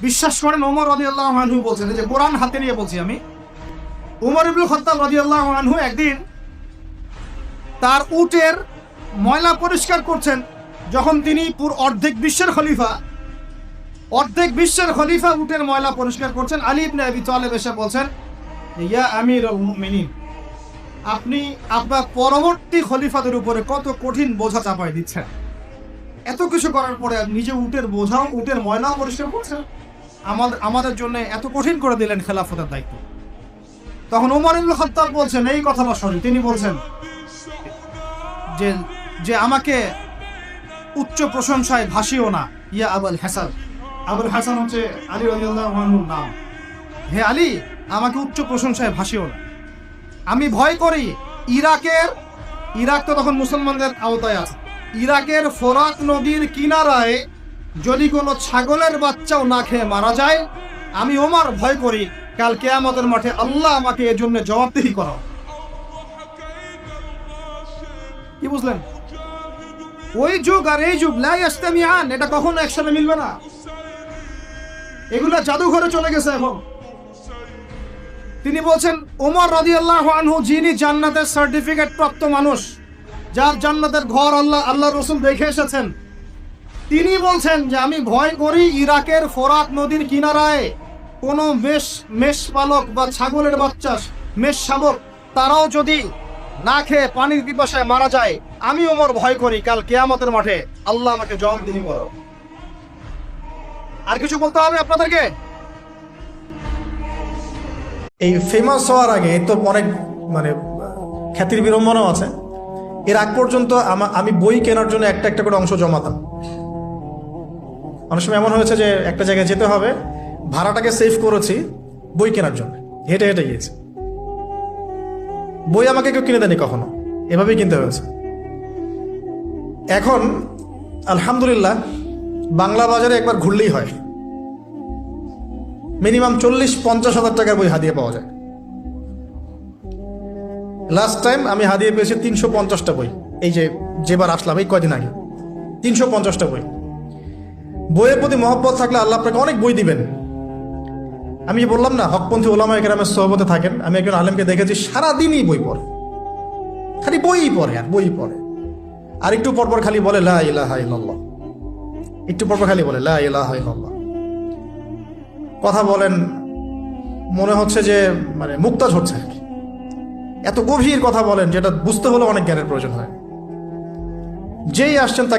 বিশ্বাস করেন ওমর রাদিয়াল্লাহু আনহু বলছেন, যে কোরআন হাতে নিয়ে বলছি আমি, উমর ইবনে খাত্তাব রাদিয়াল্লাহু আনহু একদিন তার উটের ময়লা পরিষ্কার করছেন, যখন তিনি অর্ধেক বিশ্বের খলিফা উটের ময়লা পরিষ্কার করছেন। আলী ইবনে আবি তালেব এসে বলছেন, ইয়া আমিরুল মুমিনিন, আপনি আপনার পরবর্তী খলিফাদের উপরে কত কঠিন বোঝা চাপাই দিচ্ছেন। এত কিছু করার পরে নিজে উটের বোঝাও, উটের ময়লাও পরিষ্কার করছেন, আমাদের জন্য এত কঠিন করে দিলেন খেলাফতের দায়িত্ব। তখন ওমর ইবনে খাত্তাব বলছেন এই কথাটা শুনে, তিনি বলছেন যে আমাকে উচ্চ প্রশংসায় ভাসিও না, ইয়া আবুল হাসান। আবুল হাসান হচ্ছে আলী রাদিয়াল্লাহু আনহুর নাম। হে আলী, আমাকে উচ্চ প্রশংসায় ভাসিও না। আমি ভয় করি ইরাক তো তখন মুসলমানদের আওতায় আছে, ইরাকের ফোরাত নদীর কিনারায় যদি কোনো ছাগলের বাচ্চাও না খেয়ে মারা যায়, আমি ওমর ভয় করি কাল কিয়ামতের মাঠে আল্লাহ আমাকে এর জন্য জবাবদিহি করাও। কি বুঝলেন? ওই যুগ আর এই যুগ লা ইয়াস্তামিআন, এটা কখনো একসাথে মিলবে না। এগুলা জাদুঘরে চলে গেছে এখন। তিনি বলছেন ওমর রাদিয়াল্লাহু আনহু, যিনি জান্নাতের সার্টিফিকেট প্রাপ্ত মানুষ, যার জান্নাতের ঘর আল্লাহ রাসূল দেখে এসেছেন, তিনি বলছেন যে আমি ভয় করি ইরাকের ফোরাত নদীর কিনারায় কোনো মেষ পালক বা ছাগলের বাচ্চা, মেষ শাবক, তারাও যদি না খেয়ে পানির পিপাসায় মারা যায়, আমি ওমর ভয় করি কাল কিয়ামতের মাঠে আল্লাহ আমাকে জবাবদিহি করো। আর কিছু বলতে হবে আপনাদেরকে? এই ফেমাস হওয়ার আগে তো অনেক খ্যাতির বিড়ম্বনাও আছে। এর আগ পর্যন্ত আমি বই কেনার জন্য একটা করে অংশ জমাতাম। অনেক সময় এমন হয়েছে যে একটা জায়গায় যেতে হবে, ভাড়াটাকে সেভ করেছি বই কেনার জন্য, হেঁটে হেঁটে গিয়েছি। বই আমাকে কেউ কিনে দেয়নি কখনো, এভাবেই কিনতে হয়েছে। এখন আলহামদুলিল্লাহ বাংলা বাজারে একবার ঘুরলেই হয়, মিনিমাম 40-50 হাজার টাকার বই হাদিয়ে পাওয়া যায়। লাস্ট টাইম আমি হাদিয়ে পেয়েছি 350টা বই। এই যেবার আসলাম এই কয়দিন আগে 350টা বই। বইয়ের প্রতি মহব্বত থাকলে আল্লাহ আপনাকে অনেক বই দিবেন। আমি বললাম না, হকপন্থী ওলামায়ে কেরামের সোহবতে থাকেন। আমি একজন আলেমকে দেখেছি সারাদিনই বই পড়ে, খালি বই পড়ে আর বই পড়ে। আর একটু পরপর খালি বলে লা ইলাহা ইল্লাল্লাহ, একটু পরপর খালি বলে লা ইলাহা ইল্লাল্লাহ। কথা বলেন মনে হচ্ছে যে মুক্তাজ হচ্ছে। এত গভীর কথা বলেন যেটা বুঝতে হলে অনেক জ্ঞানের প্রয়োজন হয়। যেই আসছেন তাকে